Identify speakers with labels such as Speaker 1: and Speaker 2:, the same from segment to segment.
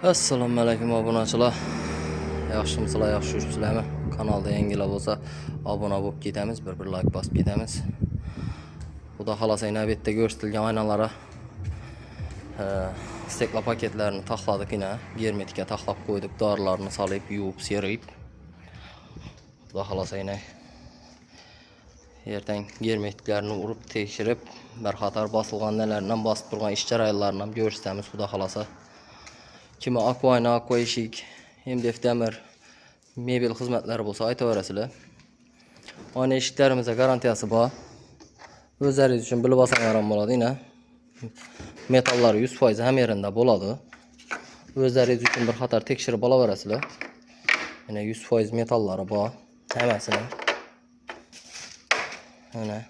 Speaker 1: Assalamu alaykum obunachilar. Yaxshimisilar, yaxshi yuribsizlarmi? Kanalda yangilar bo'lsa, obuna bo'lib ketamiz, bir like bosib ketamiz. Xudo xolasa yana bu yerda ko'rsatilgan aynalara stekla paketlarini taxladik yine. Germetikka taxlab qo'ydik, dorilarni solib, yuvib, serib. Xudo xolasa yine ertang germetiklarni urib, tekshirib, bir qator bosilganlardan bosib turgan ish jarayonlarini ham ko'rsatamiz, xudo xolasa. Kimi akvayna, akva eshik, MDF demir, mebel xizmatlari bo'lsa aytaverasizlar. Oyna eshiklarimizda garantiyasi bor. O'zlaringiz uchun bilib olsanglar ham bo'ladi yine. Metallari 100% ham yerinde bo'ladi. O'zlaringiz uchun bir qator tekshirib olaverasizlar. Yine 100% metallari bor. Hammasini. Mana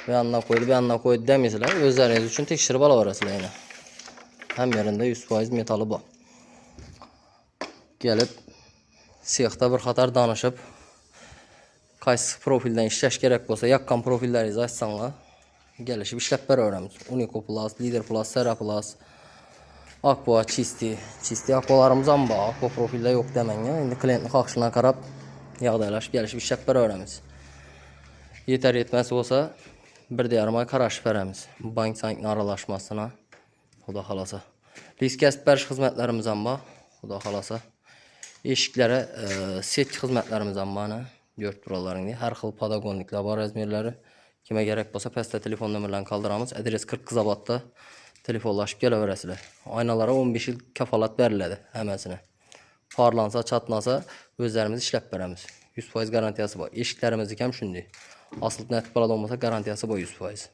Speaker 1: bu yandan qo'ydi demaysizlar. O'zlaringiz uchun tekshirib olaverasizlar yine. Hem yerinde 100% metali bor. Gelip siyahda bir qator danışıp qaysi profilden ishlash kerak bo'lsa, yaqqan profilləringizni açsanlar, gelişib ishlab beraveramiz. Unico Plus, Leader Plus, Sera Plus, Aqua, Chisti aqualarımız ham bor. Aqua profildə yo'q demanglar. Endi klientning xohishina qarab yog'dalashib gelişib ishlab beraveramiz. Yeter yetmez olsa 1,5 ay qarashib beramiz. Bank sankni aralashmasına. Xudo xolasa. Risk kasb berish xizmatlarimiz ham bor. Xudo xolasa. Eshiklari set xizmatlarimiz ham bor. Görüp buralarını her xil padagonliklar var razmerleri. Kime gerek bo'lsa pastda telefon nomerlerini kaldıramiz. Adres 40 Zabat'ta telefonlaşıp kelaverasizlar. Aynalara 15 yıl kafalat beriladi hammasini. Parlansa, çatnasa özlerimiz ishlab beramiz. 100% garantiyasi bor. Eshiklarimiz ham shunday. Asıl net bo'ladi olmasa garantiyasi bor 100%.